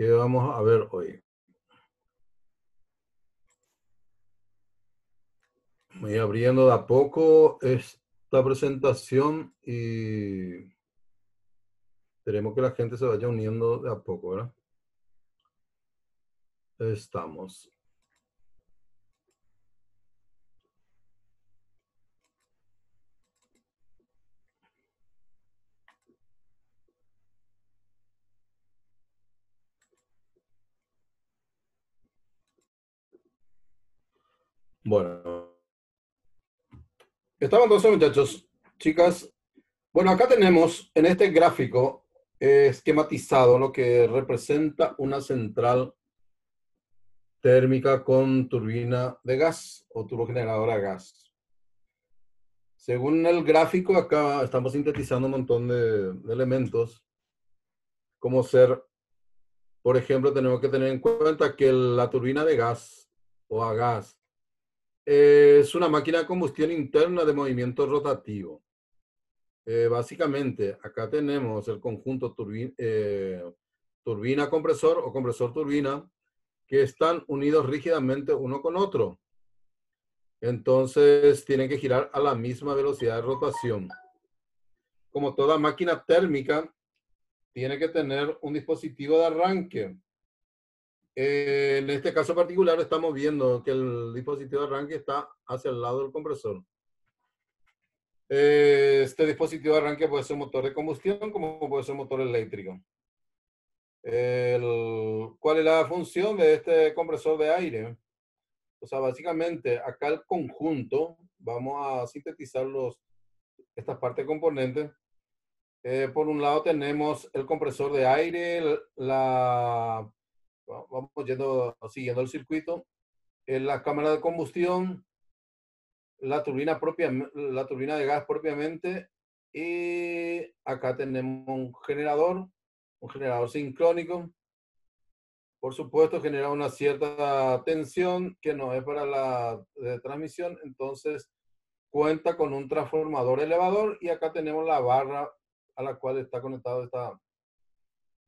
¿Qué vamos a ver hoy? Voy abriendo de a poco esta presentación y esperemos que la gente se vaya uniendo de a poco, ¿verdad? Estamos. Bueno, estamos entonces, muchachos, chicas. Bueno, acá tenemos en este gráfico esquematizado lo que representa una central térmica con turbina de gas o turbogeneradora a gas. Según el gráfico, acá estamos sintetizando un montón de elementos, como ser, por ejemplo, tenemos que tener en cuenta que la turbina de gas o a gas es una máquina de combustión interna de movimiento rotativo. Básicamente, acá tenemos el conjunto turbina-compresor o compresor-turbina que están unidos rígidamente uno con otro. Entonces, tienen que girar a la misma velocidad de rotación. Como toda máquina térmica, tiene que tener un dispositivo de arranque. En este caso particular estamos viendo que el dispositivo de arranque está hacia el lado del compresor. Este dispositivo de arranque puede ser motor de combustión como puede ser motor eléctrico. ¿Cuál es la función de este compresor de aire? O sea, básicamente acá el conjunto, vamos a sintetizar estas partes componentes. Por un lado tenemos el compresor de aire, vamos siguiendo el circuito, la cámara de combustión, la turbina de gas propiamente, y acá tenemos un generador sincrónico. Por supuesto, genera una cierta tensión que no es para la transmisión, entonces cuenta con un transformador elevador y acá tenemos la barra a la cual está conectada esta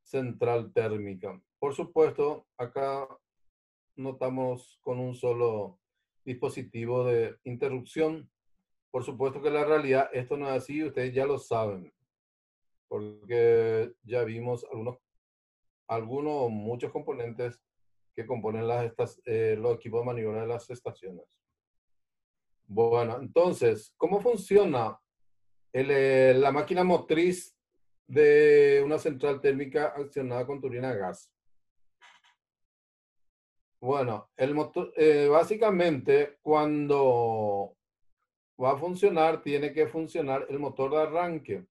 central térmica. Por supuesto, acá no estamos con un solo dispositivo de interrupción. Por supuesto que la realidad esto no es así, ustedes ya lo saben, porque ya vimos algunos o muchos componentes que componen los equipos de maniobra de las estaciones. Bueno, entonces, ¿cómo funciona la máquina motriz de una central térmica accionada con turbina a gas? Bueno, el motor, básicamente, cuando va a funcionar, tiene que funcionar el motor de arranque,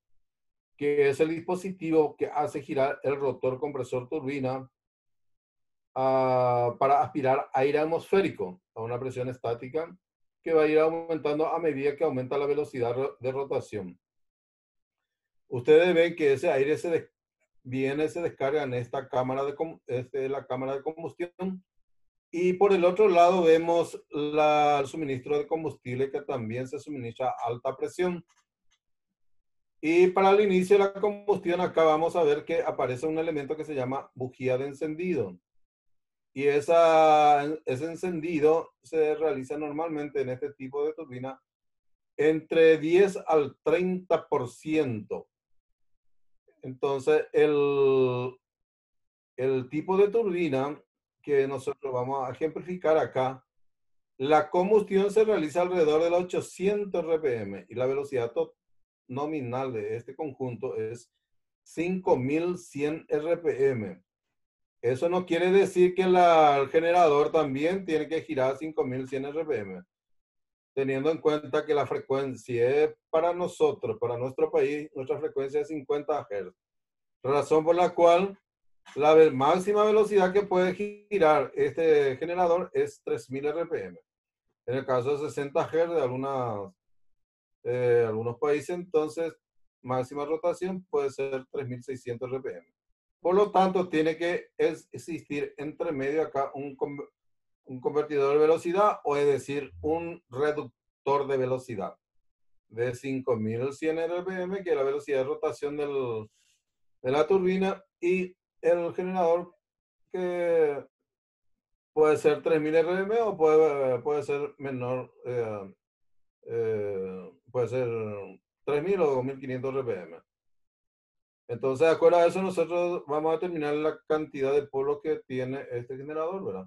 que es el dispositivo que hace girar el rotor compresor turbina para aspirar aire atmosférico a una presión estática que va a ir aumentando a medida que aumenta la velocidad de rotación. Ustedes ven que ese aire se descarga en esta cámara la cámara de combustión. Y por el otro lado vemos el suministro de combustible que también se suministra a alta presión. Y para el inicio de la combustión acá vamos a ver que aparece un elemento que se llama bujía de encendido. Y ese encendido se realiza normalmente en este tipo de turbina entre 10 al 30%. Entonces, el tipo de turbina que nosotros vamos a ejemplificar acá, la combustión se realiza alrededor de los 800 RPM y la velocidad nominal de este conjunto es 5100 RPM. Eso no quiere decir que el generador también tiene que girar a 5100 RPM, teniendo en cuenta que la frecuencia es para nosotros, para nuestro país, nuestra frecuencia es 50 Hz. Razón por la cual la máxima velocidad que puede girar este generador es 3000 RPM. En el caso de 60 Hz de algunos países, entonces máxima rotación puede ser 3600 RPM. Por lo tanto, tiene que existir entre medio acá un convertidor de velocidad, o es decir, un reductor de velocidad de 5100 RPM, que es la velocidad de rotación de la turbina, y el generador que puede ser 3000 RPM o puede ser menor, puede ser 3000 o 2500 RPM. Entonces, de acuerdo a eso, nosotros vamos a determinar la cantidad de polos que tiene este generador, ¿verdad?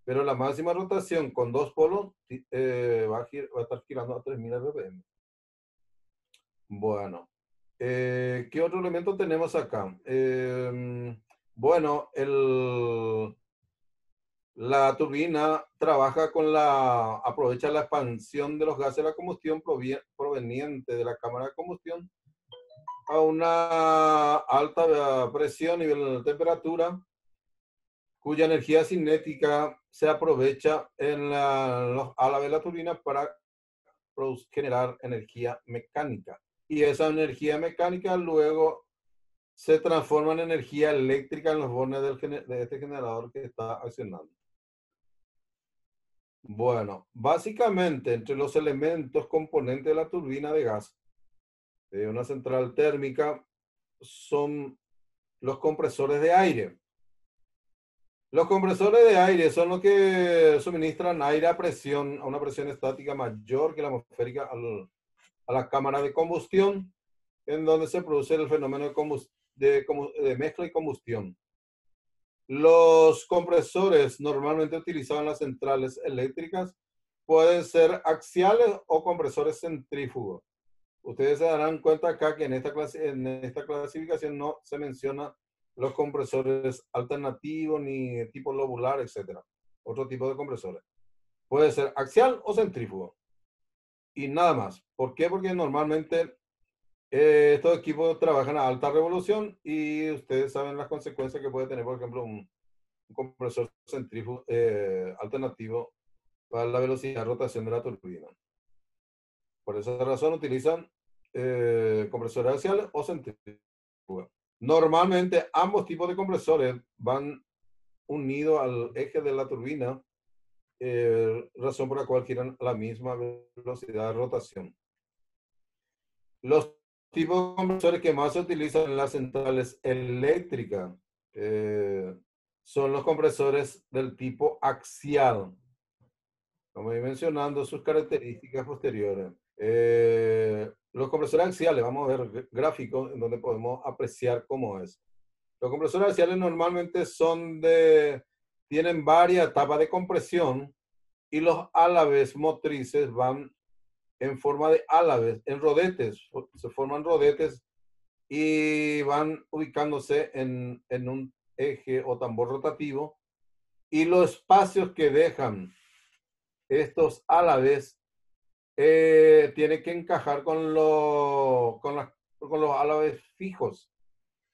Pero la máxima rotación con dos polos va a estar girando a 3000 RPM. Bueno, ¿qué otro elemento tenemos acá? Bueno, la turbina trabaja aprovecha la expansión de los gases de la combustión proveniente de la cámara de combustión a una alta presión y temperatura, cuya energía cinética se aprovecha a la vez la turbina para generar energía mecánica. Y esa energía mecánica luego se transforma en energía eléctrica en los bornes de este generador que está accionando. Bueno, básicamente entre los elementos componentes de la turbina de gas de una central térmica son los compresores de aire. Los compresores de aire son los que suministran aire a presión, a una presión estática mayor que la atmosférica a la cámara de combustión, en donde se produce el fenómeno de mezcla y combustión. Los compresores normalmente utilizados en las centrales eléctricas pueden ser axiales o compresores centrífugos. Ustedes se darán cuenta acá que en esta clasificación no se menciona los compresores alternativos ni tipo lobular, etc. Otro tipo de compresores. Puede ser axial o centrífugo. Y nada más. ¿Por qué? Porque normalmente estos equipos trabajan a alta revolución y ustedes saben las consecuencias que puede tener, por ejemplo, un compresor centrífugo alternativo para la velocidad de rotación de la turbina. Por esa razón utilizan compresores axiales o centrífugas. Normalmente ambos tipos de compresores van unidos al eje de la turbina, razón por la cual giran a la misma velocidad de rotación. Los tipos de compresores que más se utilizan en las centrales eléctricas son los compresores del tipo axial, como he mencionando sus características posteriores. Los compresores axiales, vamos a ver gráficos en donde podemos apreciar cómo es. Los compresores axiales normalmente tienen varias etapas de compresión y los álabes motrices van en forma de álabes, en rodetes, se forman rodetes y van ubicándose en un eje o tambor rotativo, y los espacios que dejan estos álabes tiene que encajar con los álabes fijos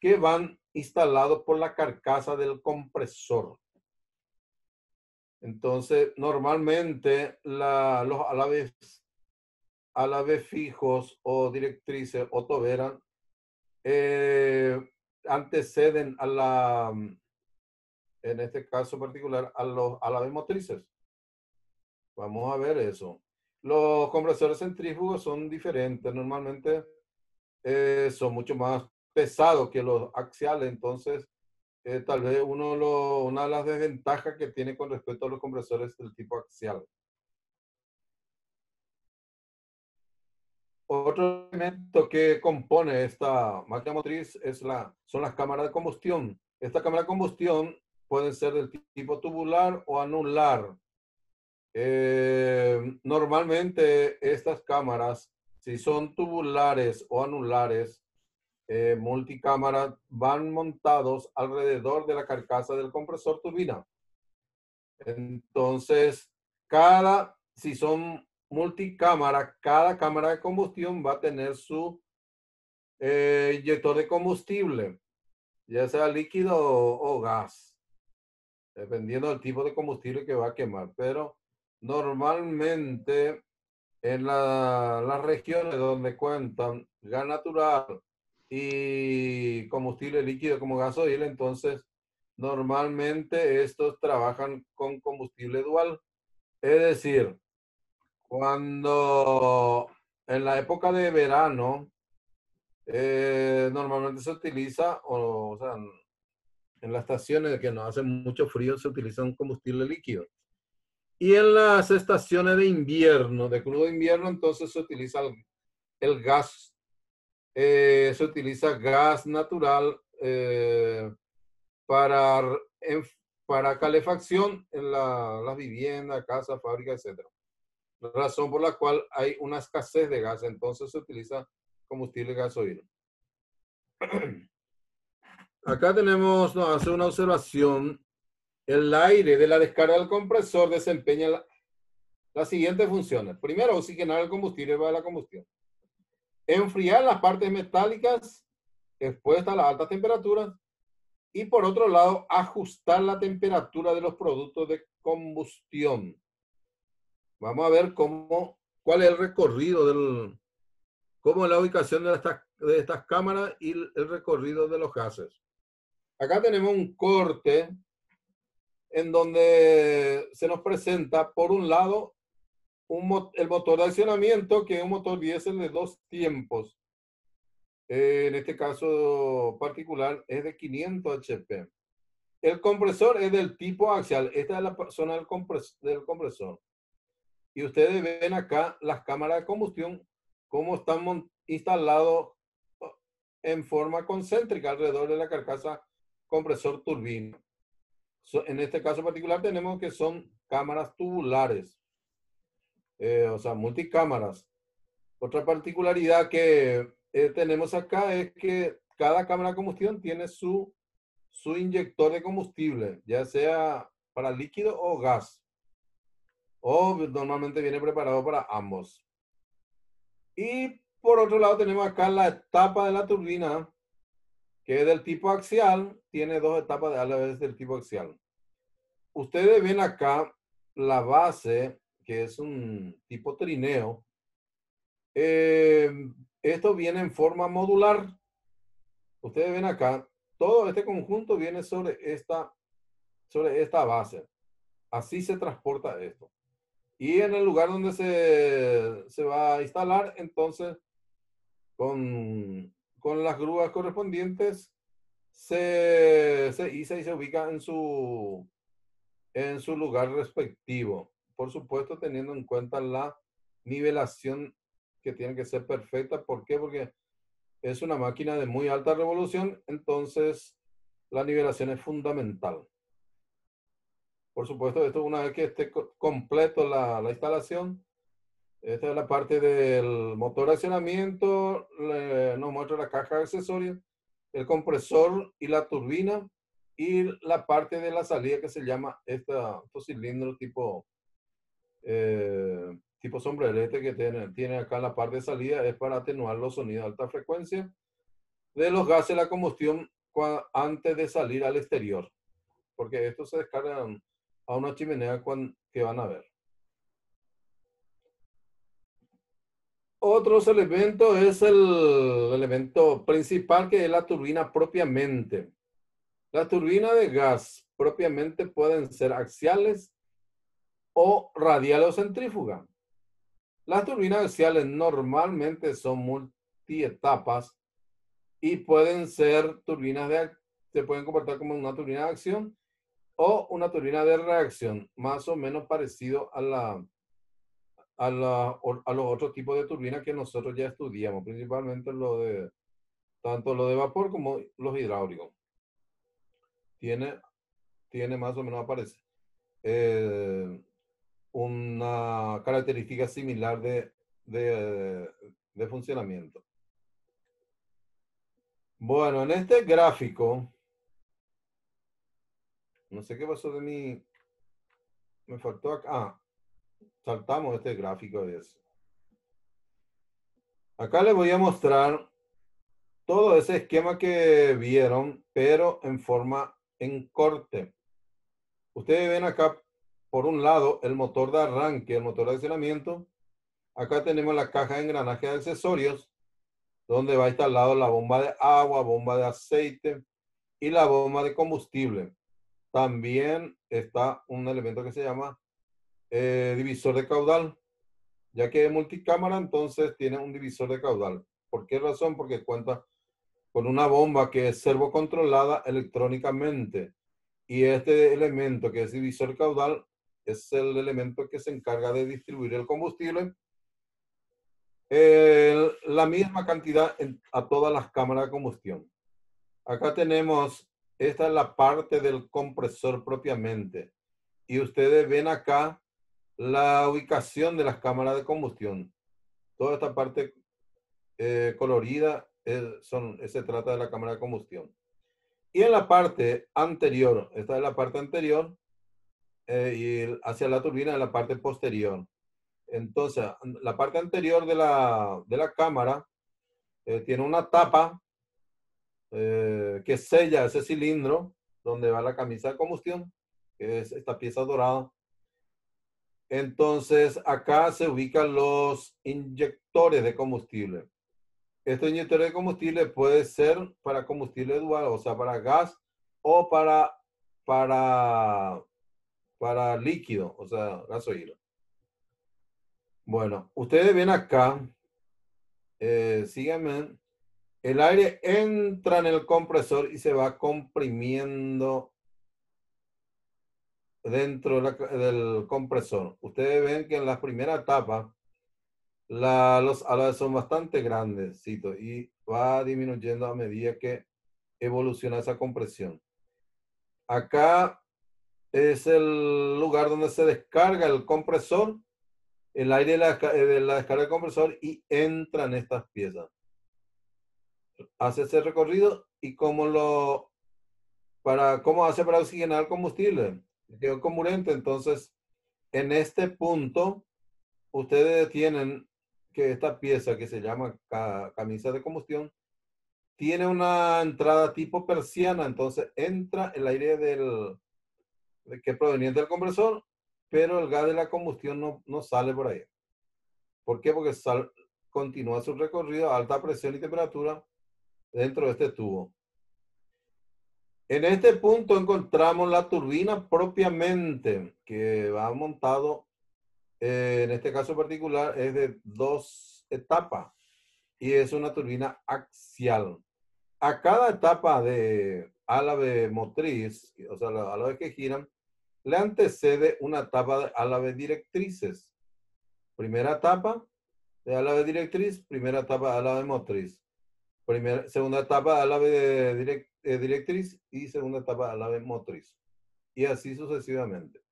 que van instalados por la carcasa del compresor. Entonces, normalmente los álabes fijos o directrices o toberas anteceden en este caso particular, a los álabes motrices. Vamos a ver eso. Los compresores centrífugos son diferentes. Normalmente son mucho más pesados que los axiales. Entonces, tal vez una de las desventajas que tiene con respecto a los compresores del tipo axial. Otro elemento que compone esta máquina motriz son las cámaras de combustión. Esta cámara de combustión pueden ser del tipo tubular o anular. Normalmente estas cámaras, si son tubulares o anulares, multicámaras, van montados alrededor de la carcasa del compresor turbina. Entonces, si son multicámara, cada cámara de combustión va a tener su inyector de combustible, ya sea líquido o gas, dependiendo del tipo de combustible que va a quemar. Pero normalmente en las regiones donde cuentan gas natural y combustible líquido como gasoil, entonces normalmente estos trabajan con combustible dual. Es decir, cuando en la época de verano normalmente se utiliza, o sea, En las estaciones que no hace mucho frío se utiliza un combustible líquido. Y en las estaciones de invierno, de crudo invierno, entonces se utiliza el gas, se utiliza gas natural para, para calefacción en las viviendas, casas, fábricas, etc. Razón por la cual hay una escasez de gas, entonces se utiliza combustible gasoil. Acá tenemos, nos hace una observación. El aire de la descarga del compresor desempeña las siguientes funciones. Primero, oxigenar el combustible para la combustión. Enfriar las partes metálicas expuestas a las altas temperaturas. Y por otro lado, ajustar la temperatura de los productos de combustión. Vamos a ver cuál es el recorrido cómo es la ubicación de estas cámaras y el recorrido de los gases. Acá tenemos un corte en donde se nos presenta, por un lado, el motor de accionamiento, que es un motor diésel de 2 tiempos. En este caso particular es de 500 HP. El compresor es del tipo axial. Esta es la zona del compresor. Y ustedes ven acá las cámaras de combustión, cómo están instalados en forma concéntrica alrededor de la carcasa compresor turbina. En este caso particular tenemos que son cámaras tubulares, o sea, multicámaras. Otra particularidad que tenemos acá es que cada cámara de combustión tiene su inyector de combustible, ya sea para líquido o gas, o normalmente viene preparado para ambos. Y por otro lado tenemos acá la etapa de la turbina, que es del tipo axial, tiene 2 etapas a la vez del tipo axial. Ustedes ven acá la base, que es un tipo trineo. Esto viene en forma modular. Ustedes ven acá, todo este conjunto viene sobre esta base. Así se transporta esto. Y en el lugar donde se va a instalar, entonces, con las grúas correspondientes, se iza y se ubica en su lugar respectivo. Por supuesto, teniendo en cuenta la nivelación que tiene que ser perfecta. ¿Por qué? Porque es una máquina de muy alta revolución, entonces la nivelación es fundamental. Por supuesto, esto una vez que esté completo la instalación, esta es la parte del motor de accionamiento, nos muestra la caja de accesorios, el compresor y la turbina, y la parte de la salida que se llama estos cilindros tipo sombrerete que tiene acá en la parte de salida, es para atenuar los sonidos de alta frecuencia de los gases de la combustión antes de salir al exterior, porque estos se descargan a una chimenea que van a ver. Otros elementos es el elemento principal, que es la turbina propiamente. Las turbinas de gas propiamente pueden ser axiales o radiales o centrífugas. Las turbinas axiales normalmente son multietapas y pueden ser se pueden comportar como una turbina de acción o una turbina de reacción, más o menos parecido a los otros tipos de turbinas que nosotros ya estudiamos, principalmente tanto lo de vapor como los hidráulicos. Tiene más o menos, aparece una característica similar de funcionamiento. Bueno, en este gráfico, no sé qué pasó de mí, me faltó acá. Saltamos este gráfico de eso. Acá les voy a mostrar todo ese esquema que vieron, pero en corte. Ustedes ven acá, por un lado, el motor de arranque, el motor de accionamiento. Acá tenemos la caja de engranaje de accesorios, donde va instalado la bomba de agua, bomba de aceite y la bomba de combustible. También está un elemento que se llama divisor de caudal. Ya que es multicámara, entonces tiene un divisor de caudal. ¿Por qué razón? Porque cuenta con una bomba que es servocontrolada electrónicamente. Y este elemento que es divisor caudal es el elemento que se encarga de distribuir el combustible la misma cantidad a todas las cámaras de combustión. Acá tenemos, esta es la parte del compresor propiamente. Y ustedes ven acá la ubicación de las cámaras de combustión. Toda esta parte colorida se trata de la cámara de combustión. Y en la parte anterior, esta es la parte anterior, y hacia la turbina en la parte posterior. Entonces, la parte anterior de la cámara tiene una tapa que sella ese cilindro donde va la camisa de combustión, que es esta pieza dorada. Entonces, acá se ubican los inyectores de combustible. Estos inyectores de combustible puede ser para combustible dual, o sea, para gas o para, para líquido, o sea, gasoil. Bueno, ustedes ven acá, síganme, el aire entra en el compresor y se va comprimiendo dentro del compresor. Ustedes ven que en la primera etapa los alas son bastante grandes y va disminuyendo a medida que evoluciona esa compresión. Acá es el lugar donde se descarga el compresor, el aire de la descarga del compresor y entra en estas piezas. Hace ese recorrido y cómo hace para oxigenar el combustible. Quedó comburente. Entonces, en este punto, ustedes tienen que esta pieza que se llama camisa de combustión tiene una entrada tipo persiana. Entonces, entra el aire que es proveniente del compresor, pero el gas de la combustión no sale por ahí. ¿Por qué? Porque continúa su recorrido a alta presión y temperatura dentro de este tubo. En este punto encontramos la turbina propiamente, que va montado, en este caso particular, es de 2 etapas y es una turbina axial. A cada etapa de álave motriz, o sea, las álaves que giran, le antecede una etapa de álave directrices. Primera etapa de álave directriz, primera etapa de álave motriz. Segunda etapa de álave directriz y segunda etapa de álave motriz. Y así sucesivamente.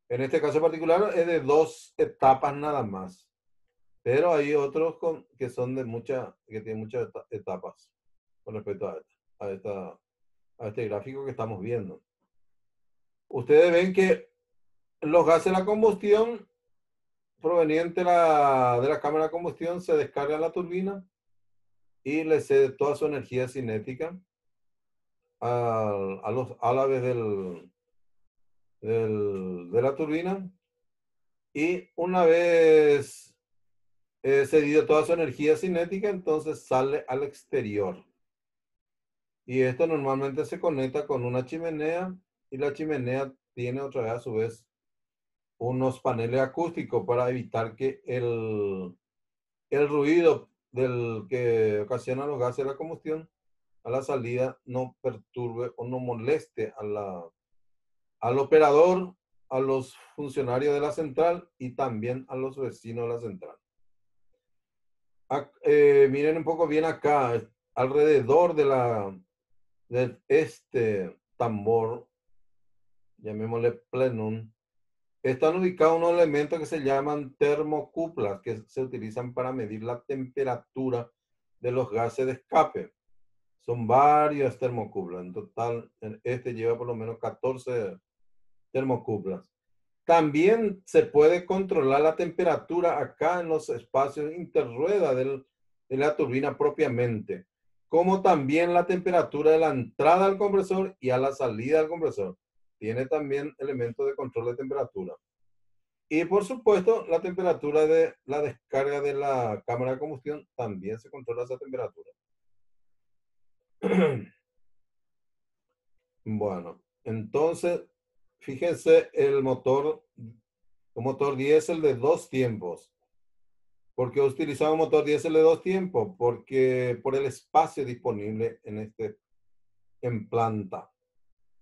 En este caso particular es de 2 etapas nada más. Pero hay otros que son que tienen muchas etapas con respecto a este gráfico que estamos viendo. Ustedes ven que los gases de la combustión proveniente de la cámara de combustión se descarga en la turbina y le cede toda su energía cinética a los álabes de la turbina, y una vez cedido toda su energía cinética, entonces sale al exterior. Y esto normalmente se conecta con una chimenea, y la chimenea tiene otra vez a su vez unos paneles acústicos para evitar que el ruido del que ocasiona los gases de la combustión a la salida no perturbe o no moleste al operador, a los funcionarios de la central y también a los vecinos de la central. Miren un poco bien acá, alrededor de este tambor, llamémosle plenum, están ubicados unos elementos que se llaman termocuplas, que se utilizan para medir la temperatura de los gases de escape. Son varias termocuplas. En total, este lleva por lo menos 14 termocuplas. También se puede controlar la temperatura acá en los espacios interrueda de la turbina propiamente, como también la temperatura de la entrada al compresor y a la salida del compresor. Tiene también elementos de control de temperatura. Y por supuesto, la temperatura de la descarga de la cámara de combustión también se controla esa temperatura. Bueno, entonces, fíjense el motor diésel de 2 tiempos. ¿Por qué utilizar un motor diésel de 2 tiempos? Porque por el espacio disponible en planta.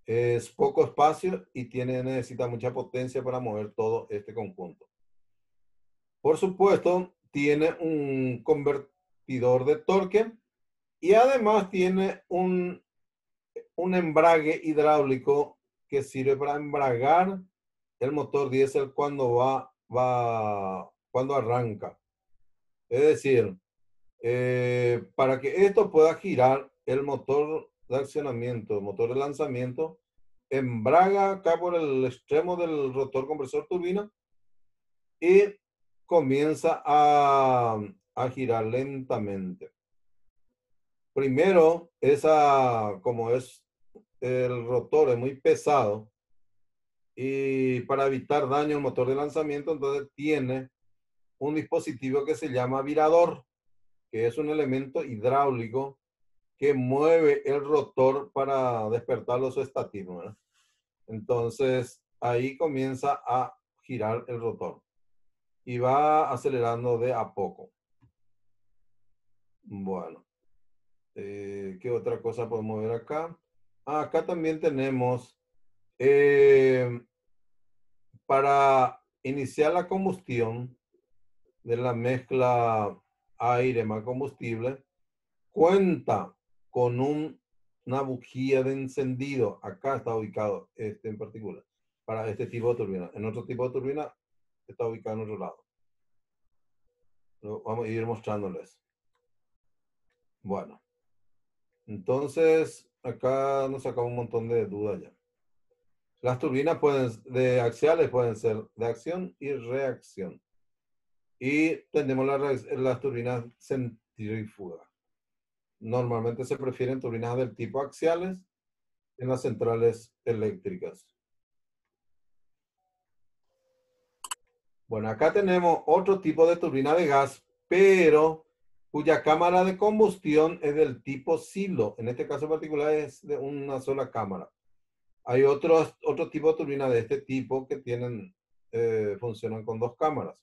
Es poco espacio y necesita mucha potencia para mover todo este conjunto. Por supuesto, tiene un convertidor de torque y además tiene un embrague hidráulico que sirve para embragar el motor diésel cuando arranca. Es decir, para que esto pueda girar, el motor de accionamiento, el motor de lanzamiento, embraga acá por el extremo del rotor compresor turbina y comienza a girar lentamente. Primero, como es el rotor es muy pesado y para evitar daño al motor de lanzamiento, entonces tiene un dispositivo que se llama virador, que es un elemento hidráulico que mueve el rotor para despertarlo a su estatismo, ¿verdad? Entonces, ahí comienza a girar el rotor y va acelerando de a poco. Bueno, ¿qué otra cosa podemos ver acá? Acá también tenemos para iniciar la combustión de la mezcla aire más combustible, cuenta con una bujía de encendido. Acá está ubicado este en particular, para este tipo de turbina. En otro tipo de turbina está ubicado en otro lado. Vamos a ir mostrándoles. Bueno, entonces acá nos sacamos un montón de dudas ya. Las turbinas de axiales pueden ser de acción y reacción. Y tenemos las turbinas centrífugas. Normalmente se prefieren turbinas del tipo axiales en las centrales eléctricas. Bueno, acá tenemos otro tipo de turbina de gas, pero cuya cámara de combustión es del tipo silo. En este caso particular es de una sola cámara. Hay otro tipo de turbina de este tipo que funcionan con dos cámaras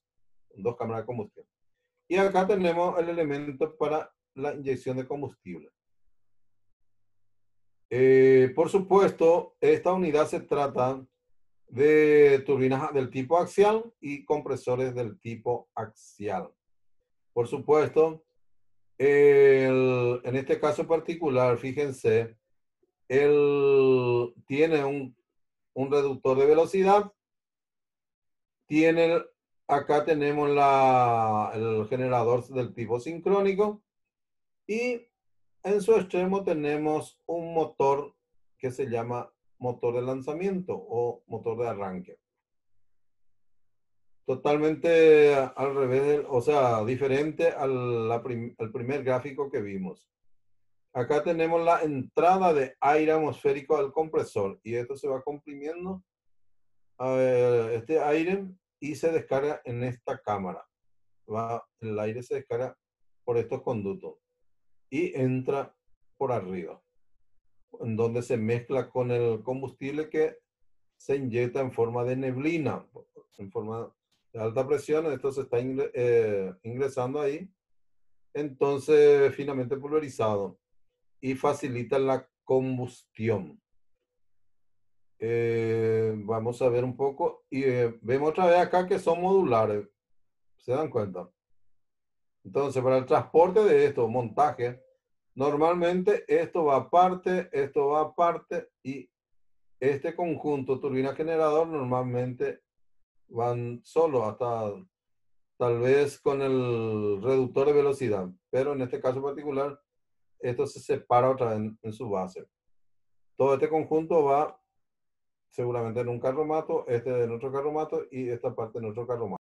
de combustión. Y acá tenemos el elemento para la inyección de combustible. Por supuesto, esta unidad se trata de turbinas del tipo axial y compresores del tipo axial. Por supuesto, en este caso particular, fíjense, él tiene un reductor de velocidad, acá tenemos el generador del tipo sincrónico y en su extremo tenemos un motor que se llama motor de lanzamiento o motor de arranque. Totalmente al revés, o sea, diferente al primer gráfico que vimos. Acá tenemos la entrada de aire atmosférico al compresor y esto se va comprimiendo este aire y se descarga en esta cámara. El aire se descarga por estos conductos y entra por arriba, en donde se mezcla con el combustible que se inyecta en forma de neblina, en forma de alta presión. Esto se está ingresando ahí, entonces finamente pulverizado y facilita la combustión. Vamos a ver un poco y vemos otra vez acá que son modulares. ¿Se dan cuenta? Entonces, para el transporte de esto, montaje, normalmente esto va aparte, esto va aparte y este conjunto turbina generador normalmente van solo hasta tal vez con el reductor de velocidad, pero en este caso particular esto se separa otra vez en su base. Todo este conjunto va seguramente en un carromato, este en otro carromato y esta parte en otro carromato.